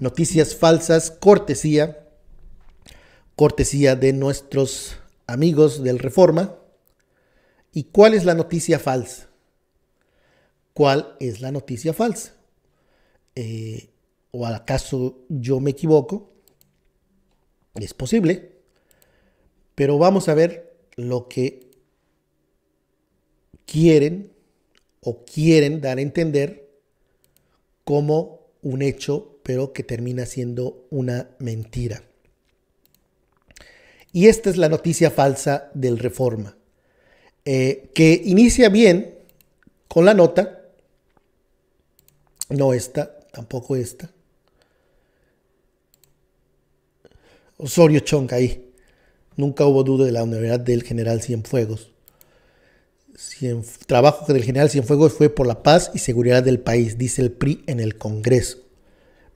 Noticias falsas, cortesía de nuestros amigos del Reforma. ¿Y cuál es la noticia falsa? ¿Cuál es la noticia falsa? ¿O acaso yo me equivoco? Es posible, pero vamos a ver lo que quieren dar a entender como un hecho, pero que termina siendo una mentira. Y esta es la noticia falsa del Reforma, que inicia bien con la nota, no esta, tampoco esta. Osorio Chong ahí. Nunca hubo duda de la honorabilidad del general Cienfuegos. Trabajo del general Cienfuegos fue por la paz y seguridad del país, dice el PRI en el Congreso.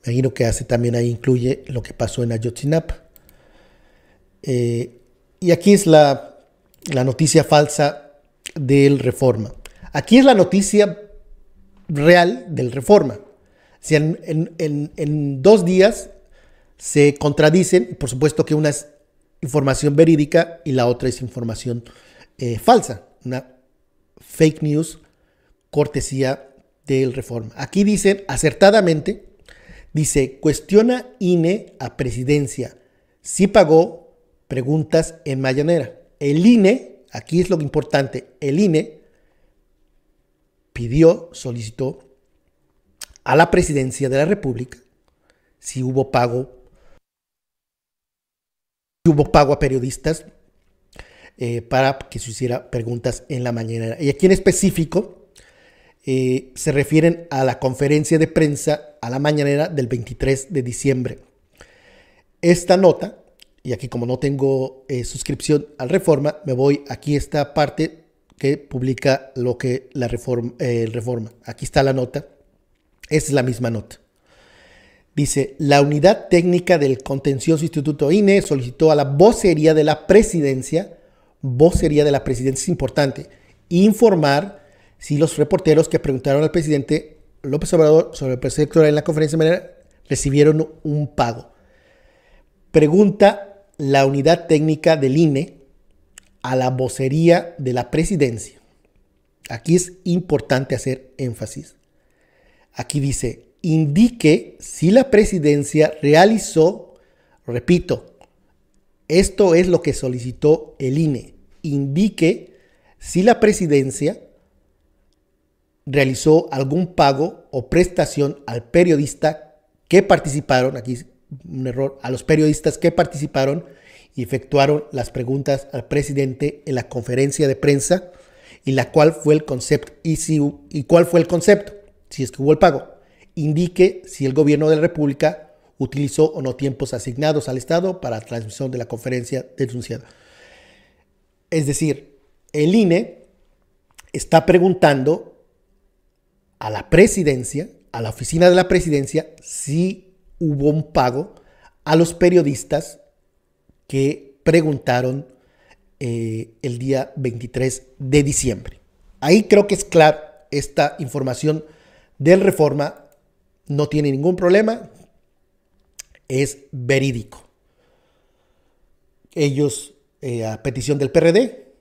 Me imagino que también ahí incluye lo que pasó en Ayotzinapa. Y aquí es la noticia falsa del Reforma. Aquí es la noticia real del Reforma. Si en 2 días se contradicen, por supuesto que una es información verídica y la otra es información falsa, una fake news cortesía del Reforma. Aquí dicen acertadamente, dice, cuestiona INE a presidencia, sí pagó preguntas en mañanera. El INE, aquí es lo importante, el INE solicitó a la presidencia de la República si hubo pago a periodistas para que se hiciera preguntas en la mañanera. Y aquí en específico se refieren a la conferencia de prensa a la mañanera del 23 de diciembre. Esta nota, y aquí como no tengo suscripción al Reforma, me voy aquí a esta parte que publica lo que el Reforma. Aquí está la nota. Esta es la misma nota. Dice, la unidad técnica del contencioso Instituto INE solicitó a la vocería de la presidencia es importante, informar si los reporteros que preguntaron al presidente López Obrador sobre el proceso electoral en la conferencia de mañanera recibieron un pago. Pregunta la unidad técnica del INE a la vocería de la presidencia. Aquí es importante hacer énfasis. Aquí dice, indique si la presidencia realizó, repito, esto es lo que solicitó el INE, indique si la presidencia realizó algún pago o prestación al periodista que participaron, aquí un error, a los periodistas que participaron y efectuaron las preguntas al presidente en la conferencia de prensa y cuál fue el concepto, cuál fue el concepto, si es que hubo el pago. Indique si el gobierno de la República utilizó o no tiempos asignados al Estado para la transmisión de la conferencia de enunciado. Es decir, el INE está preguntando a la presidencia, a la oficina de la presidencia, si hubo un pago a los periodistas que preguntaron el día 23 de diciembre. Ahí creo que es claro, esta información del Reforma no tiene ningún problema, es verídico. Ellos, a petición del PRD,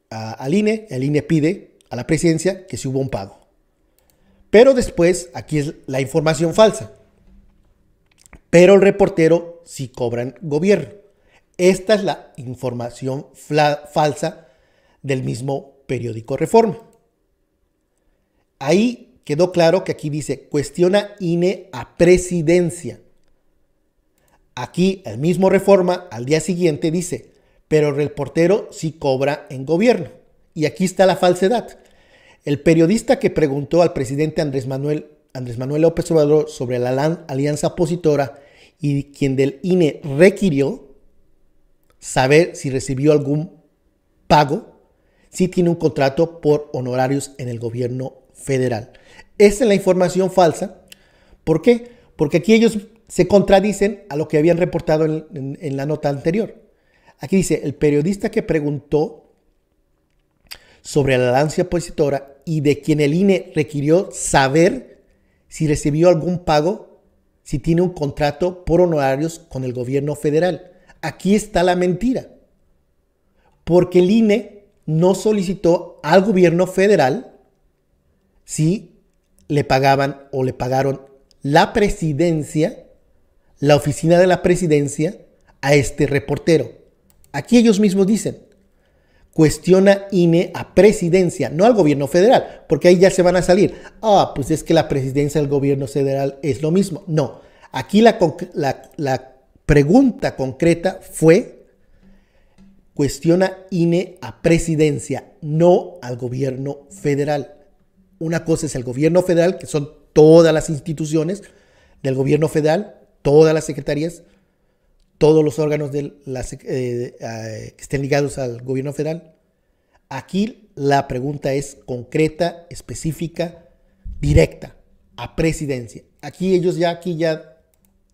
al INE, el INE pide a la presidencia que si hubo un pago. Pero después, aquí es la información falsa. Pero el reportero sí cobran gobierno. Esta es la información falsa del mismo periódico Reforma. Ahí quedó claro que aquí dice, cuestiona INE a presidencia. Aquí el mismo Reforma al día siguiente dice, pero el reportero sí cobra en gobierno. Y aquí está la falsedad. El periodista que preguntó al presidente Andrés Manuel López Obrador sobre la alianza opositora y quien del INE requirió saber si recibió algún pago, sí tiene un contrato por honorarios en el gobierno federal. Esta es la información falsa. ¿Por qué? Porque aquí ellos se contradicen a lo que habían reportado en la nota anterior. Aquí dice, el periodista que preguntó sobre la alianza opositora y de quien el INE requirió saber si recibió algún pago, si tiene un contrato por honorarios con el gobierno federal. Aquí está la mentira. Porque el INE no solicitó al gobierno federal si le pagaban o le pagaron la presidencia, la oficina de la presidencia, a este reportero. Aquí ellos mismos dicen, cuestiona INE a presidencia, no al gobierno federal, porque ahí ya se van a salir. Pues es que la presidencia del gobierno federal es lo mismo. No, aquí la pregunta concreta fue, cuestiona INE a presidencia, no al gobierno federal. Una cosa es el gobierno federal, que son todas las instituciones del gobierno federal, todas las secretarías, todos los órganos que estén ligados al gobierno federal. Aquí la pregunta es concreta, específica, directa, a presidencia. Aquí ya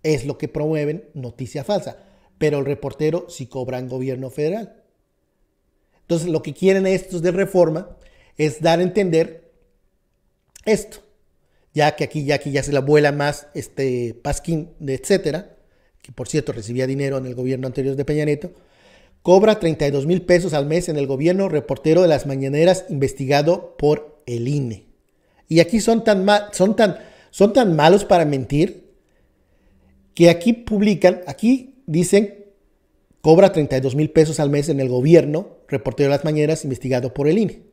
es lo que promueven, noticia falsa, pero el reportero sí cobra en gobierno federal. Entonces lo que quieren estos de Reforma es dar a entender esto, ya que aquí ya se la vuela más Pasquín, etcétera, que por cierto recibía dinero en el gobierno anterior de Peña Nieto, cobra 32,000 pesos al mes en el gobierno, reportero de las mañaneras investigado por el INE. Y aquí son tan malos para mentir que aquí dicen, cobra 32,000 pesos al mes en el gobierno, reportero de las mañaneras investigado por el INE.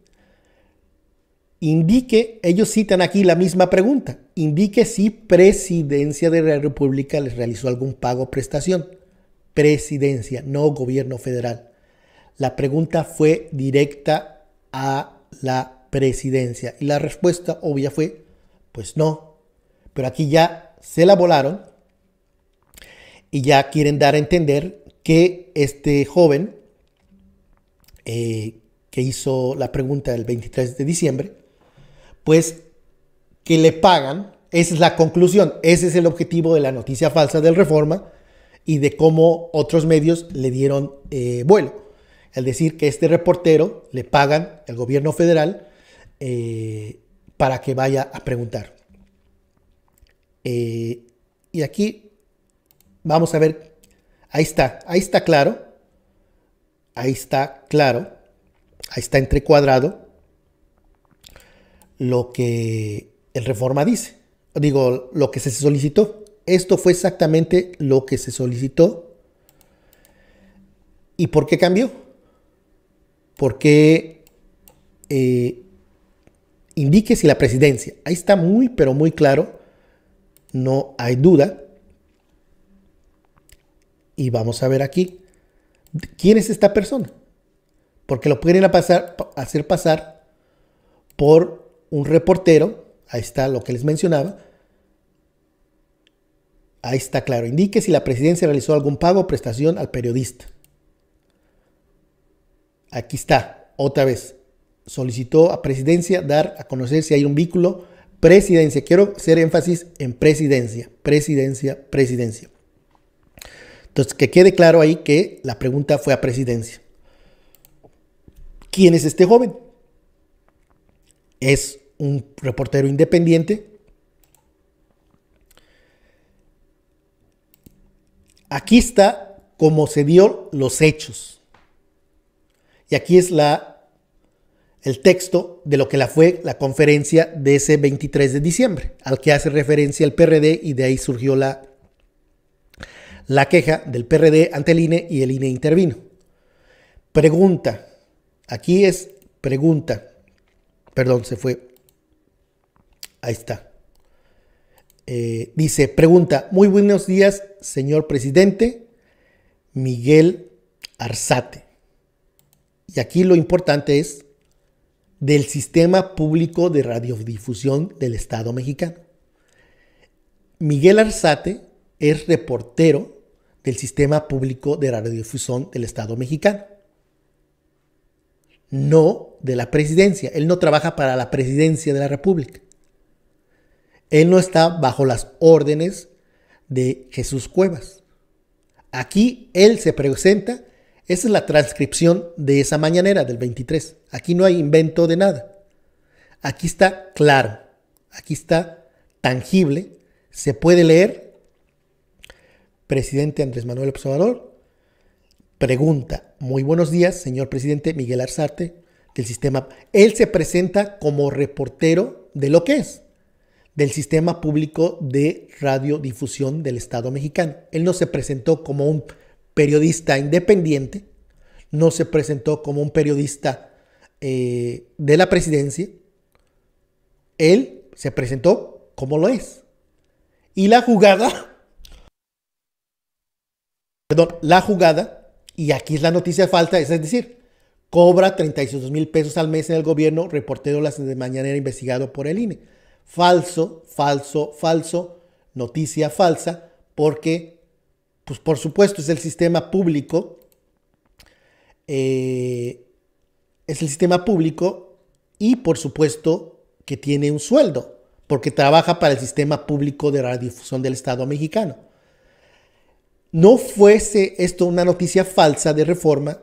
Ellos citan aquí la misma pregunta, indique si Presidencia de la República les realizó algún pago o prestación. Presidencia, no gobierno federal. La pregunta fue directa a la presidencia y la respuesta obvia fue, pues no. Pero aquí ya se la volaron y ya quieren dar a entender que este joven que hizo la pregunta el 23 de diciembre, pues que le pagan, esa es la conclusión, ese es el objetivo de la noticia falsa del Reforma y de cómo otros medios le dieron vuelo. Es decir, que este reportero le pagan el gobierno federal para que vaya a preguntar. Y aquí vamos a ver, ahí está claro, ahí está entrecuadrado lo que el Reforma dice, lo que se solicitó. Esto fue exactamente lo que se solicitó. ¿Y por qué cambió? Porque indique si la presidencia. Ahí está muy, pero muy claro. No hay duda. Y vamos a ver aquí. ¿Quién es esta persona? Porque lo pueden hacer pasar por un reportero. Ahí está lo que les mencionaba. Ahí está claro. Indique si la presidencia realizó algún pago o prestación al periodista. Aquí está, otra vez. Solicitó a presidencia dar a conocer si hay un vínculo. Presidencia. Quiero hacer énfasis en presidencia. Presidencia. Entonces, que quede claro ahí que la pregunta fue a presidencia. ¿Quién es este joven? Es un reportero independiente. Aquí está cómo se dio los hechos. Y aquí es el texto de lo que fue la conferencia de ese 23 de diciembre, al que hace referencia el PRD, y de ahí surgió la queja del PRD ante el INE y el INE intervino. Pregunta. Aquí es pregunta. Perdón, se fue. Ahí está. Dice, pregunta, muy buenos días, señor presidente, Miguel Arzate. Y aquí lo importante es del Sistema Público de Radiodifusión del Estado Mexicano. Miguel Arzate es reportero del Sistema Público de Radiodifusión del Estado Mexicano. No de la presidencia. Él no trabaja para la presidencia de la República. Él no está bajo las órdenes de Jesús Cuevas. Aquí él se presenta. Esa es la transcripción de esa mañanera del 23. Aquí no hay invento de nada. Aquí está claro. Aquí está tangible. Se puede leer presidente Andrés Manuel López Obrador pregunta: muy buenos días, señor presidente Miguel Arzate, del sistema. Él se presenta como reportero de lo que es, del Sistema Público de Radiodifusión del Estado Mexicano. Él no se presentó como un periodista independiente, no se presentó como un periodista de la presidencia. Él se presentó como lo es. Y la jugada, y aquí es la noticia falsa, es decir, cobra 36,000 pesos al mes en el gobierno, reportero de mañanera investigado por el INE. Falso, falso, falso, noticia falsa, porque, pues por supuesto, es el sistema público, y por supuesto que tiene un sueldo, porque trabaja para el Sistema Público de Radiodifusión del Estado Mexicano. No fuese esto una noticia falsa de Reforma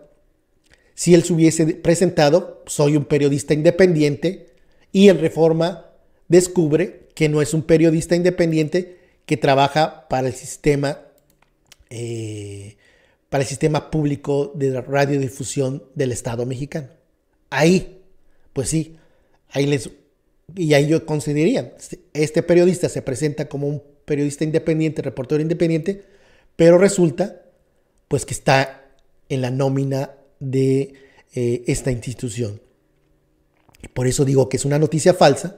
si él se hubiese presentado: soy un periodista independiente, y en Reforma descubre que no es un periodista independiente, que trabaja para el sistema público de radiodifusión del Estado Mexicano. Ahí, pues sí, y ahí yo considerarían, este periodista se presenta como un periodista independiente, reportero independiente, pero resulta pues que está en la nómina de esta institución. Y por eso digo que es una noticia falsa,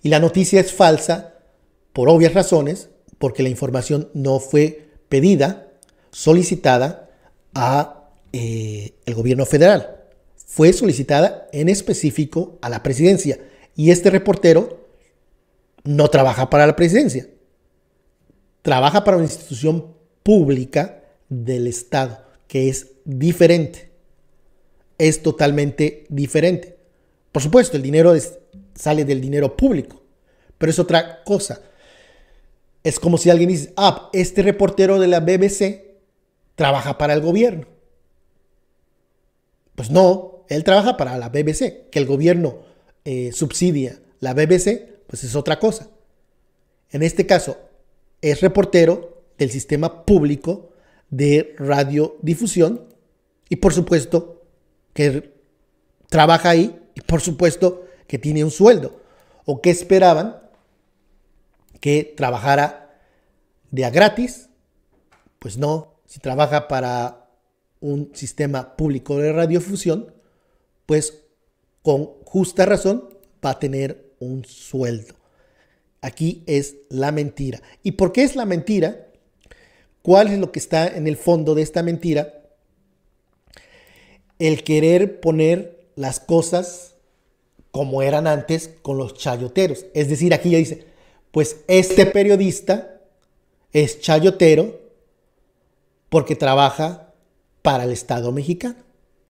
y la noticia es falsa por obvias razones, porque la información no fue pedida, solicitada a el gobierno federal. Fue solicitada en específico a la presidencia, y este reportero no trabaja para la presidencia, trabaja para una institución pública del Estado, que es diferente, es totalmente diferente. Por supuesto, el dinero sale del dinero público, pero es otra cosa. Es como si alguien dice: este reportero de la BBC trabaja para el gobierno. Pues no, él trabaja para la BBC. Que el gobierno subsidia la BBC, pues es otra cosa. En este caso, es reportero del Sistema Público de Radiodifusión, y por supuesto que trabaja ahí, y por supuesto que tiene un sueldo. ¿O qué esperaban? ¿Que trabajara de a gratis? Pues no. Si trabaja para un sistema público de radiodifusión, pues con justa razón va a tener un sueldo. Aquí es la mentira. ¿Y por qué es la mentira? ¿Cuál es lo que está en el fondo de esta mentira? El querer poner las cosas como eran antes con los chayoteros. Es decir, aquí ya dice: pues este periodista es chayotero porque trabaja para el Estado mexicano.